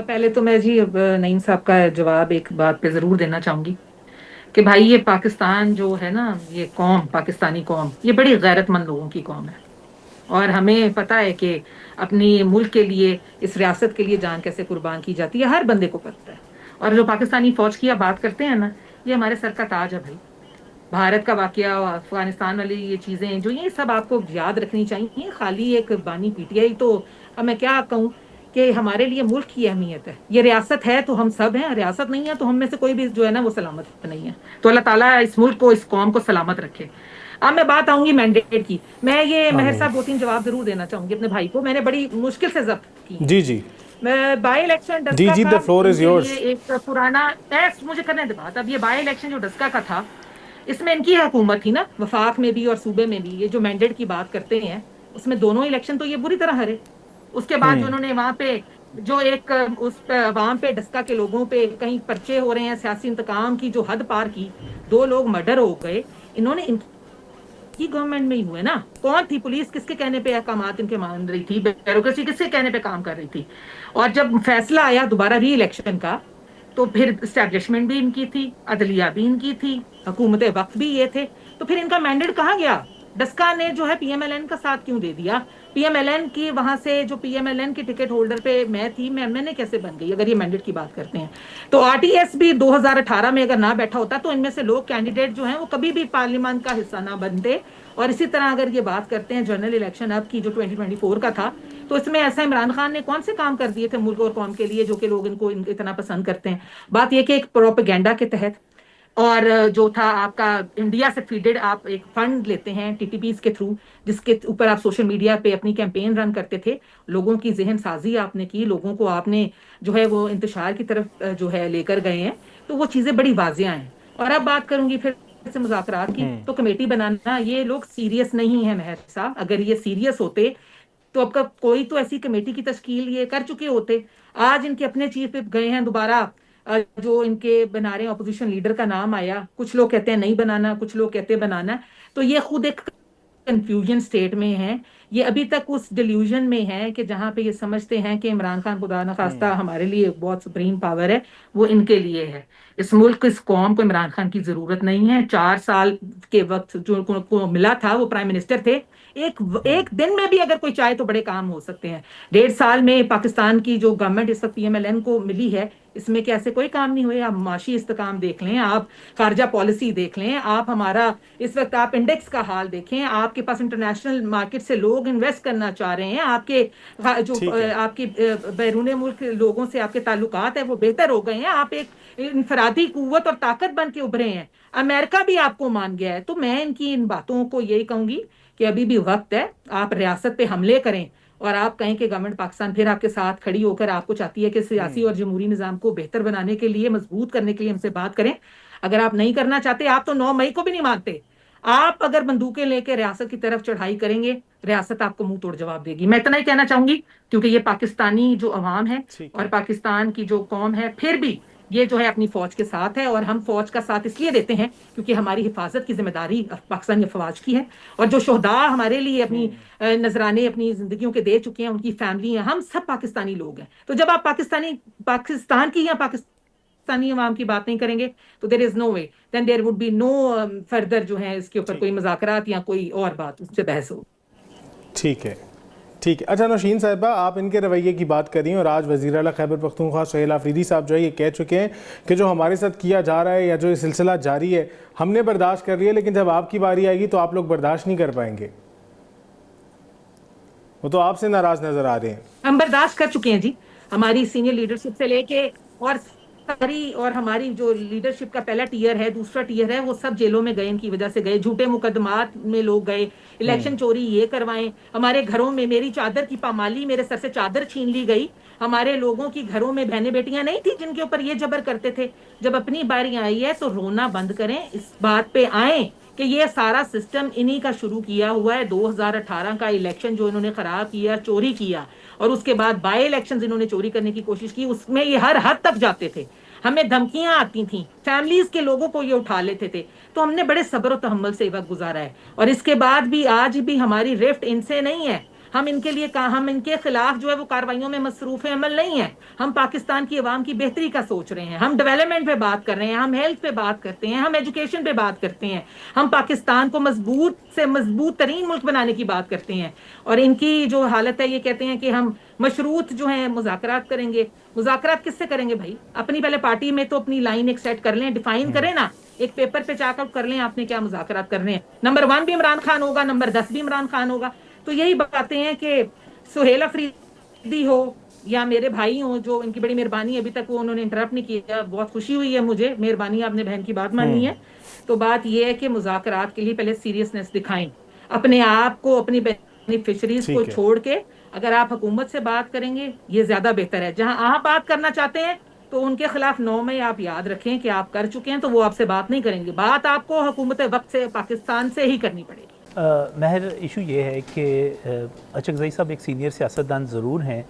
पहले तो मैं जी नईम साहब का जवाब एक बात पे जरूर देना चाहूंगी कि भाई ये पाकिस्तान जो है ना, ये कौम, पाकिस्तानी कौम, ये बड़ी गैरतमंद लोगों की कौम है। और हमें पता है कि अपनी मुल्क के लिए, इस रियासत के लिए जान कैसे कुर्बान की जाती है, हर बंदे को पता है। और जो पाकिस्तानी फौज की आप बात करते हैं ना, ये हमारे सर का ताज है भाई। भारत का वाकया, अफगानिस्तान वाली ये चीजें जो, ये सब आपको याद रखनी चाहिए। खाली एक बानी पीटीआई तो, अब मैं क्या कहूँ कि हमारे लिए मुल्क की अहमियत है। ये रियासत है तो हम सब हैं, रियासत नहीं है तो हम में से कोई भी जो है ना वो सलामत नहीं है। तो अल्लाह ताला इस मुल्क को, इस कौम को सलामत रखे। अब मैं बात आऊंगी मैंडेट की। मैं ये महर आमीन। साहब दो तीन जवाब जरूर देना चाहूंगी अपने भाई को, मैंने बड़ी मुश्किल से जब्त की हैं। जी जी। मैं बाई इलेक्शन जी डस्का जी, का द फ्लोर इज इनके लिए योर्स। एक पुराना, मुझे करने दे बात। अब ये बाई इलेक्शन जो डस्का का था, इसमें इनकी हुकूमत थी ना, वफाक में भी और सूबे में भी। ये जो मैंडेट की बात करते हैं, उसमें दोनों इलेक्शन तो ये बुरी तरह हरे। उसके बाद जो उन्होंने वहां पे जो एक उस पे अवाम पे, डस्का के लोगों पे कहीं पर्चे हो रहे हैं, सियासी इंतकाम की जो हद पार की, दो लोग मर्डर हो गए, इन्होंने की गवर्नमेंट में ही हुए ना। कौन थी पुलिस, किसके कहने पे अहकाम इनके मान रही थी, ब्यूरोक्रेसी किसके कहने पे काम कर रही थी। और जब फैसला आया दोबारा री इलेक्शन का, तो फिर स्टैब्लिशमेंट भी इनकी थी, अदलिया भी इनकी थी, हुकूमत वक्त भी ये थे। तो फिर इनका मैंडेट कहाँ गया? डस्का ने जो है पीएमएलएन का साथ क्यों दे दिया? पीएमएलएन की वहां से, जो पीएमएलएन की टिकट होल्डर पे मैं थी, मैं मैंने कैसे बन गई, अगर ये मैंडेट की बात करते हैं। तो आरटीएस भी 2018 में अगर ना बैठा होता तो इनमें से लोग, कैंडिडेट जो हैं, वो कभी भी पार्लियामेंट का हिस्सा ना बनते। और इसी तरह अगर ये बात करते हैं जनरल इलेक्शन अब की, जो 2024 का था, तो इसमें ऐसा इमरान खान ने कौन से काम कर दिए थे मुल्क और कौम के लिए, जो कि लोग इनको इतना पसंद करते हैं। बात यह कि एक प्रोपेगेंडा के तहत, और जो था आपका इंडिया से फीडेड, आप एक फंड लेते हैं टीटीपीस के थ्रू, जिसके ऊपर आप सोशल मीडिया पे अपनी कैंपेन रन करते थे। लोगों की जहन साजी आपने की, लोगों को आपने जो है वो इंतशार की तरफ जो है लेकर गए हैं। तो वो चीजें बड़ी वाजिया हैं। और अब बात करूंगी फिर से मुज़ाकरात की, तो कमेटी बनाना, ये लोग सीरियस नहीं है महर साहब। अगर ये सीरियस होते तो अब का कोई तो ऐसी कमेटी की तश्कील ये कर चुके होते। आज इनके अपने चीफ विप गए हैं दोबारा, जो इनके बना रहे हैं अपोजिशन लीडर का नाम आया, कुछ लोग कहते हैं नहीं बनाना, कुछ लोग कहते हैं बनाना। तो ये खुद एक कंफ्यूजन स्टेट में है। ये अभी तक उस डिल्यूजन में है कि जहां पे ये समझते हैं कि इमरान खान खुदा न खास्ता हमारे लिए बहुत सुप्रीम पावर है, वो इनके लिए है। इस मुल्क, इस कौम को इमरान खान की जरूरत नहीं है। 4 साल के वक्त जो को मिला था, वो प्राइम मिनिस्टर थे। एक एक दिन में भी अगर कोई चाहे तो बड़े काम हो सकते हैं। 1.5 साल में पाकिस्तान की जो गवर्नमेंट इस वक्त पीएमएलएन को मिली है, इसमें क्या ऐसे कोई काम नहीं हुए? आप माशी इस्तेकाम देख लें, आप खारजा पॉलिसी देख लें, आप हमारा इस वक्त आप इंडेक्स का हाल देखें, आपके पास इंटरनेशनल मार्केट से लोग इन्वेस्ट करना चाह रहे हैं, आपके जो ठीक है। आपके बैरून मुल्क लोगों से आपके ताल्लुकात है वो बेहतर हो गए हैं। आप एक इनफरादी कुव्वत और ताकत बन के उभरे हैं। अमेरिका भी आपको मान गया है। तो मैं इनकी इन बातों को यही कहूंगी कि अभी भी वक्त है। आप रियासत पे हमले करें और आप कहें कि गवर्नमेंट पाकिस्तान फिर आपके साथ खड़ी होकर आपको चाहती है कि सियासी और जमहूरी निजाम को बेहतर बनाने के लिए, मजबूत करने के लिए हमसे बात करें। अगर आप नहीं करना चाहते, आप तो 9 मई को भी नहीं मानते। आप अगर बंदूकें लेकर रियासत की तरफ चढ़ाई करेंगे, रियासत आपको मुंह तोड़ जवाब देगी। मैं इतना ही कहना चाहूंगी, क्योंकि ये पाकिस्तानी जो अवाम है ठीक और है। पाकिस्तान की जो कौम है, फिर भी ये जो है अपनी फौज के साथ है। और हम फौज का साथ इसलिए देते हैं क्योंकि हमारी हिफाजत की जिम्मेदारी पाकिस्तानी फौज की है। और जो शोहदा हमारे लिए अपनी नजराने अपनी जिंदगियों के दे चुके हैं, उनकी फैमिली है, हम सब पाकिस्तानी लोग हैं। तो जब आप पाकिस्तान की या पाकिस्तानी अवाम की बात नहीं करेंगे, तो there is no way, then there would be no further जो है इसके ऊपर ठीक कोई है। मुज़ाकरात या कोई और बात उससे बहस हो। ठीक है। ठीक है। अच्छा नौशीन साहिबा, आप इनके रवैये की बात करी और आज वज़ीर आला खैबर पख्तूनख्वा सुहेल आफरीदी साहब जो है ये कह चुके हैं कि जो हमारे साथ किया जा रहा है या जो ये सिलसिला जारी है, हमने बर्दाश्त कर लिया, लेकिन जब आपकी बारी आएगी तो आप लोग बर्दाश्त नहीं कर पाएंगे। वो तो आपसे नाराज़ नज़र आ रहे हैं। हम बर्दाश्त कर चुके हैं जी, हमारी सीनियर लीडरशिप से लेके, और सारी, और हमारी जो लीडरशिप का पहला टीयर है, दूसरा टीयर है, वो सब जेलों में गए, इनकी वजह से गए। झूठे मुकदमात में लोग गए, इलेक्शन चोरी ये करवाएं, हमारे घरों में मेरी चादर की पामाली, मेरे सर से चादर छीन ली गई। हमारे लोगों की घरों में बहनें बेटियां नहीं थी जिनके ऊपर ये जबर करते थे। जब अपनी बारी आई है तो रोना बंद करें, इस बात पे आए कि ये सारा सिस्टम इन्हीं का शुरू किया हुआ है। 2018 का इलेक्शन जो इन्होंने खराब किया, चोरी किया, और उसके बाद बाई इलेक्शन इन्होंने चोरी करने की कोशिश की, उसमें ये हर हद तक जाते थे। हमें धमकियां आती थी, फैमिलीज के लोगों को ये उठा लेते थे। तो हमने बड़े सब्र और तहम्मुल से वक्त गुजारा है। और इसके बाद भी आज भी हमारी रिफ्ट इनसे नहीं है, हम इनके लिए हम इनके खिलाफ जो है वो कार्रवाइयों में मसरूफ अमल नहीं है। हम पाकिस्तान की आवाम की बेहतरी का सोच रहे हैं, हम डेवलपमेंट पे बात कर रहे हैं, हम हेल्थ पे बात करते हैं, हम एजुकेशन पे बात करते हैं, हम पाकिस्तान को मजबूत से मजबूत तरीन मुल्क बनाने की बात करते हैं। और इनकी जो हालत है, ये कहते हैं कि हम मशरूत जो है मुज़ाकरात करेंगे। मुज़ाकरात किससे करेंगे भाई? अपनी पहले पार्टी में तो अपनी लाइन एक सेट कर लें, डिफाइन करें ना, एक पेपर पे चाकआउट कर लें आपने क्या मुज़ाकरात करने हैं। नंबर 1 भी इमरान खान होगा, नंबर 10 भी इमरान खान होगा। तो यही बातें हैं कि सुहेल अफरीदी हो या मेरे भाई हो, जो इनकी बड़ी मेहरबानी, अभी तक वो उन्होंने इंटरप्ट नहीं किया, बहुत खुशी हुई है मुझे, मेहरबानी, आपने बहन की बात मानी है। तो बात यह है कि मुज़ाकरात के लिए पहले सीरियसनेस दिखाएं, अपने आप को, अपनी बेनिफिशरीज को ठीक है। छोड़ के अगर आप हुकूमत से बात करेंगे ये ज्यादा बेहतर है। जहां आप बात करना चाहते हैं तो उनके खिलाफ 9 मई आप याद रखें कि आप कर चुके हैं, तो वो आपसे बात नहीं करेंगे, बात आपको हुकूमत वक्त से पाकिस्तान से ही करनी पड़ेगी। महर, इशू ये है कि अचकज़ई साहब एक सीनियर सियासतदान ज़रूर हैं,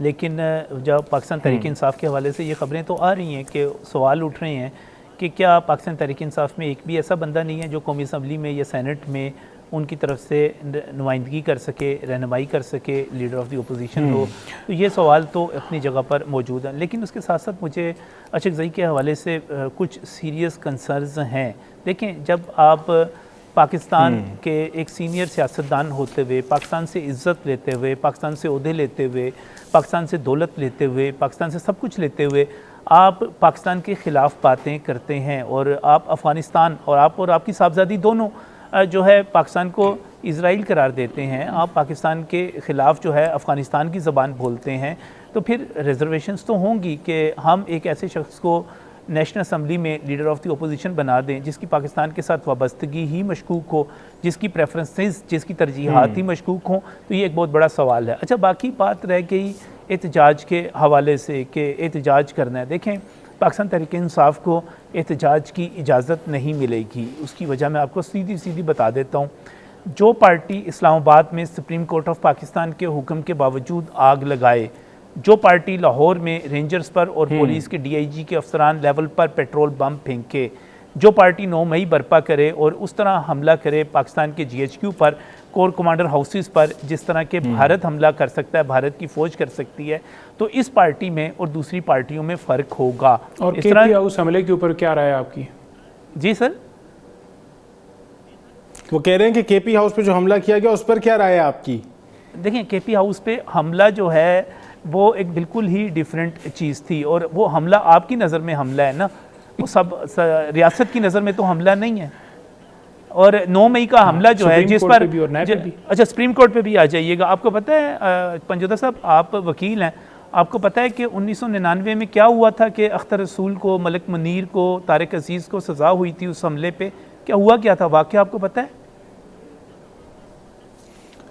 लेकिन जब पाकिस्तान तहरीक इंसाफ के हवाले से ये ख़बरें तो आ रही हैं कि सवाल उठ रहे हैं कि क्या पाकिस्तान तहरीक इंसाफ में एक भी ऐसा बंदा नहीं है जो कौमी असम्बली में या सेनेट में उनकी तरफ से नुमाइंदगी कर सके, रहनुमाई कर सके, लीडर ऑफ द अपोजिशन हो। तो ये सवाल तो अपनी जगह पर मौजूद है, लेकिन उसके साथ साथ मुझे अचकज़ई के हवाले से कुछ सीरियस कंसर्न्स हैं। देखें, जब आप पाकिस्तान के एक सीनियर सियासतदान होते हुए, पाकिस्तान से इज़्ज़त लेते हुए, पाकिस्तान से ओहदे लेते हुए, पाकिस्तान से दौलत लेते हुए, पाकिस्तान से सब कुछ लेते हुए आप पाकिस्तान के ख़िलाफ़ बातें करते हैं, और आप अफ़गानिस्तान और आपकी साहबजादी दोनों जो है पाकिस्तान को इज़राइल करार देते हैं, आप पाकिस्तान के ख़िलाफ़ जो है अफ़गानिस्तान की ज़बान बोलते हैं, तो फिर रिजर्वेशंस तो होंगी कि हम एक ऐसे शख्स को नेशनल असम्बली में लीडर ऑफ द अपोजिशन बना दें जिसकी पाकिस्तान के साथ वाबस्तगी ही मशकूक हो, जिसकी प्रेफरेंसेस, जिसकी तरजीहात ही मशकूक हों। तो ये एक बहुत बड़ा सवाल है। अच्छा, बाकी बात रह गई एहतजाज के हवाले से कि एहतजाज करना है। देखें, पाकिस्तान तहरीक इंसाफ को एहतजाज की इजाज़त नहीं मिलेगी। उसकी वजह मैं आपको सीधी सीधी बता देता हूँ। जो पार्टी इस्लामाबाद में सुप्रीम कोर्ट ऑफ पाकिस्तान के हुक्म के बावजूद आग लगाए, जो पार्टी लाहौर में रेंजर्स पर और पुलिस के DIG के अफसरान लेवल पर पेट्रोल बम फेंके, जो पार्टी 9 मई बर्पा करे और उस तरह हमला करे पाकिस्तान के GHQ पर, कोर कमांडर हाउसेस पर, जिस तरह के भारत हमला कर सकता है, भारत की फ़ौज कर सकती है, तो इस पार्टी में और दूसरी पार्टियों में फ़र्क होगा। और इस तरह उस हमले के ऊपर क्या राय है आपकी? जी सर, वो कह रहे हैं कि KP हाउस पे जो हमला किया गया उस पर क्या राय है आपकी? देखें, KP हाउस पे हमला जो है वो एक बिल्कुल ही डिफरेंट चीज़ थी, और वो हमला आपकी नज़र में हमला है ना, वो सब रियासत की नज़र में तो हमला नहीं है। और 9 मई का हमला जो है जिस पर अच्छा, सुप्रीम कोर्ट पे भी आ जाइएगा। आपको पता है पंजोदा साहब, आप वकील हैं, आपको पता है कि 1999 में क्या हुआ था कि अख्तर रसूल को, मलिक मुनीर को, तारिक अजीज़ को सज़ा हुई थी उस हमले पे? क्या हुआ, क्या था वाक़या, आपको पता है?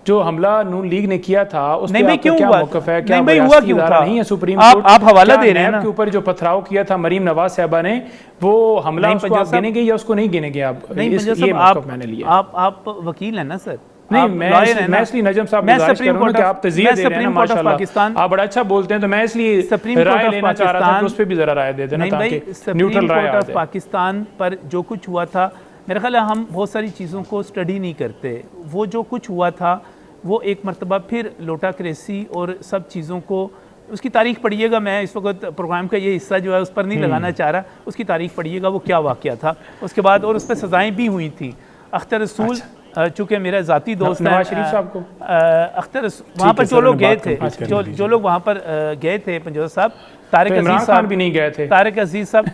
जो हमला नून लीग ने किया था उस नहीं पे भाई, आपका क्यों क्या हुआ? मौक़िफ़ है? क्या नहीं भाई, हुआ क्यों था? नहीं है सुप्रीम आप कोर्ट? हवाला दे रहे हैं ना के ऊपर जो पथराव किया था मरीम नवाज साहबा ने, वो हमला उसको आप गिनेंगे या उसको नहीं गिनेंगे आप? नहीं, ये मौक़िफ़ मैंने लिया। आप वकील हैं ना सर? नहीं, मैं इसलिए नजम साहब गुजारिश करूंगा कि आप तज़िया दे रहे हैं ना, माशाल्लाह आप बड़ा अच्छा बोलते हैं, तो मैं इसलिए राय लेना चाह रहा था कि उस पर भी ज़रा राय दे देना ताकि न्यूट्रल राय आ जाए। पाकिस्तान पर जो कुछ हुआ था, मेरा ख्याल है हम बहुत सारी चीज़ों को स्टडी नहीं करते। वो जो कुछ हुआ था वो एक मरतबा फिर लोटाक्रेसी और सब चीज़ों को, उसकी तारीख पढ़िएगा। मैं इस वक्त प्रोग्राम का ये हिस्सा जो है उस पर नहीं लगाना चाह रहा, उसकी तारीख पढ़िएगा वो क्या वाक़या था उसके बाद, और उस पर सज़ाएँ भी हुई थी। अख्तर रसूल चूँकि मेरा ज़ाती दोस्त है, नवाज शरीफ साहब को अख्तर वहाँ पर जो लोग गए थे, जो लोग वहाँ पर गए थे पंजोदा साहब, तारिक अजीज़ साहब भी नहीं गए थे, तारिक अजीज़ साहब,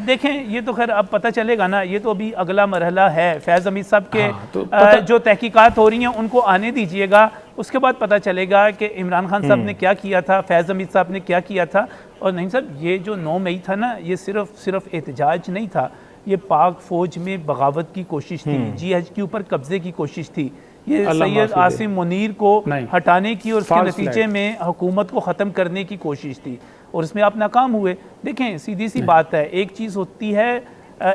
देखें ये तो खैर अब पता चलेगा ना, ये तो अभी अगला मरहला है। फैज़ हमीद साहब के जो तहकीकात हो रही हैं उनको आने दीजिएगा, उसके बाद पता चलेगा कि इमरान खान साहब ने क्या किया था, फैज़ हमीद साहब ने क्या किया था। और नहीं साहब, ये जो 9 मई था ना, ये सिर्फ एहतजाज नहीं था, ये पाक फ़ौज में बगावत की कोशिश थी, GHQ पर कब्ज़े की कोशिश थी, ये सैयद आसिम मुनीर को हटाने की और उसके नतीजे में हुकूमत को ख़त्म करने की कोशिश थी, और इसमें आप नाकाम हुए। देखें, सीधी सी बात है, एक चीज़ होती है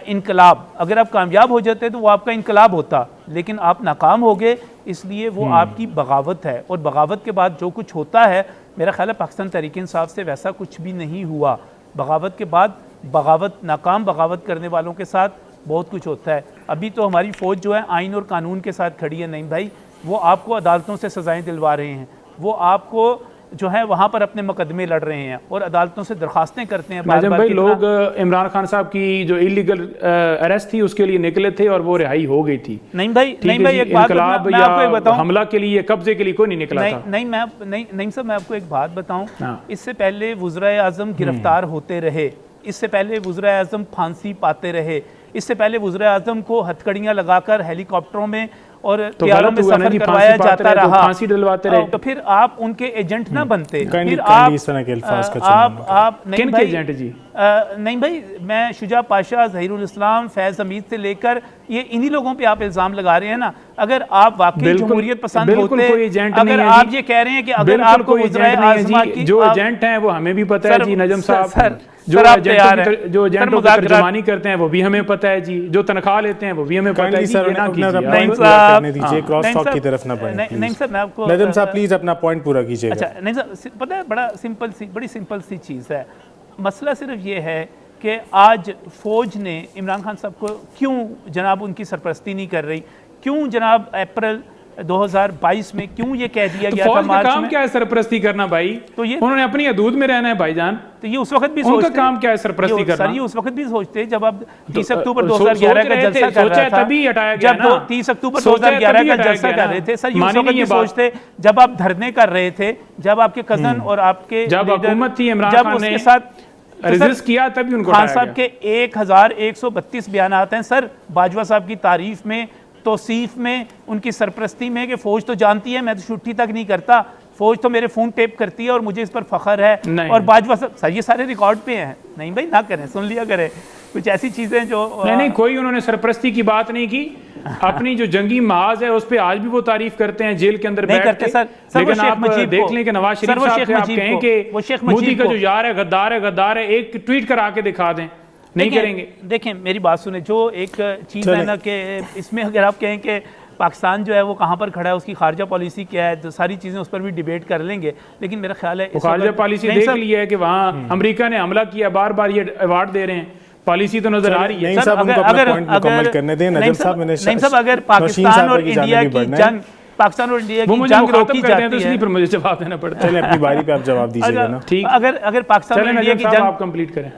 इनकलाब, अगर आप कामयाब हो जाते तो वो आपका इनकलाब होता, लेकिन आप नाकाम हो गए, इसलिए वो आपकी बगावत है। और बगावत के बाद जो कुछ होता है, मेरा ख्याल है पाकिस्तान तहरीक इंसाफ से वैसा कुछ भी नहीं हुआ। बगावत के बाद बगावत, नाकाम बगावत करने वालों के साथ बहुत कुछ होता है। अभी तो हमारी फ़ौज जो है आइन और कानून के साथ खड़ी है। नहीं भाई, वो आपको अदालतों से सज़ाएं दिलवा रहे हैं, वो आपको जो है वहाँ पर अपने मुकदमे लड़ रहे हैं और अदालतों से दरखास्तें करते हैं। नाज़िम भाई, लोग इमरान खान साहब की जो इलीगल अरेस्ट थी उसके लिए निकले थे और वो रिहाई हो गई थी। नहीं भाई, एक बात मैं आपको एक बताऊं, हमला के लिए, कब्जे के लिए कोई नहीं निकला था। नहीं सर, मैं आपको एक बात बताऊं, इससे पहले वज़ीर आज़म गिरफ्तार होते रहे, इससे पहले वज़ीर आज़म फांसी पाते रहे, इससे पहले वज़ीर आज़म को हथकड़ियाँ लगाकर हेलीकॉप्टरों में और प्यारों में सफर करवाया जाता रहा, फांसी डलवाते रहे। तो फिर आप उनके एजेंट ना बनते, फिर आप किन के एजेंट जी? नहीं भाई, मैं शुजा पाशा, ज़हीरुल इस्लाम, फैज़ हमीद से लेकर ये इन्हीं लोगों पे आप इल्ज़ाम लगा रहे हैं ना। अगर आप वाकई जमहूरियत पसंद होते, अगर आप ये कह रहे हैं कि अगर आपको जो एजेंट हैं वो हमें भी पता है जी नजम साहब, जो एजेंटों की तर्जुमानी करते हैं वो भी हमें पता है जी, जो तनख्वाह लेते हैं वो भी हमें पता है जी। क्रॉस टॉक की तरफ ना बढ़ें। नहीं सर, मैं आपको नजम साहब प्लीज अपना पॉइंट पूरा कीजिएगा। अच्छा नहीं सर, पता है बड़ी सिंपल सी चीज़ है। मसला सिर्फ ये है कि आज फ़ौज ने इमरान खान साहब को क्यों जनाब उनकी सरपरस्ती नहीं कर रही, क्यों जनाब अप्रैल 2022 में क्यों ये कह दिया गया था मार्च में? काम क्या है सरपरस्ती करना भाई? तो ये उन्होंने अपनी हदूद में रहना है भाईजान। तो ये उस वक्त भी सोचते, उनका काम क्या है सरपरस्ती करना? सर ये उस वक्त भी सोचते जब अब 30 अक्टूबर 2011 का जलसा कर रहा था, तभी हटाया गया ना। जब 30 अक्टूबर 2011 का जलसा कर रहे थे सर, ये उस वक्त भी सोचते जब आप धरने कर रहे थे, जब आपके कजन और आपके जब हुकूमत थी इमरान खान ने साथ रेजिस्ट किया, तभी उनको खान साहब के 1132 बयान आते हैं सर, बाजवा साहब की तारीफ में, तौसीफ में, उनकी सरपरस्ती में कि फ़ौज तो जानती है मैं तो छुट्टी तक नहीं करता, फ़ौज तो मेरे फ़ोन टेप करती है और मुझे इस पर फ़ख्र है। और बाजवा साहब सर ये सारे रिकॉर्ड पे हैं। नहीं भाई ना करें, सुन लिया करें कुछ ऐसी चीज़ें जो नहीं, कोई उन्होंने सरपरस्ती की बात नहीं की। अपनी जो जंगी महाज है उस पर आज भी वो तारीफ करते हैं जेल के अंदर बैठ के। लेकिन आप देख लें कि नवाज शरीफ साहब से आप कहें कि मोदी का जो यार है गद्दार है, एक ट्वीट करा के दिखा दें, नहीं करेंगे। देखें मेरी बात सुने, जो एक चीज़ है ना कि इसमें अगर आप कहें कि पाकिस्तान जो है वो कहाँ पर खड़ा है, उसकी खारजा पॉलिसी क्या है, तो सारी चीज़ें उस पर भी डिबेट कर लेंगे। लेकिन मेरा ख्याल है खारजा पॉलिसी देख ली है कि वहाँ अमेरिका ने हमला किया, बार बार ये अवार्ड दे रहे हैं, पॉलिसी तो नजर आ रही है। अगर पाकिस्तान और इंडिया की जंग रोकी जाती है, मुझे जवाब देना पड़ता है। अपनी बारी पे आप जवाब दीजिएगा ना। ठीक, अगर पाकिस्तान और इंडिया की जंग आप कंप्लीट करें,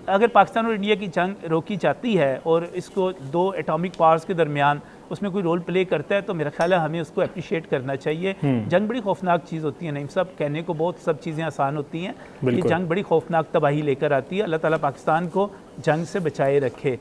अगर पाकिस्तान और इंडिया की जंग रोकी जाती है और इसको दो एटॉमिक पावर्स के दरमियान उसमें कोई रोल प्ले करता है, तो मेरा ख्याल है हमें उसको अप्रिशिएट करना चाहिए। जंग बड़ी खौफनाक चीज़ होती है, नहीं सब कहने को बहुत सब चीज़ें आसान होती हैं, ये जंग बड़ी खौफनाक तबाही लेकर आती है। अल्लाह ताला पाकिस्तान को जंग से बचाए रखे।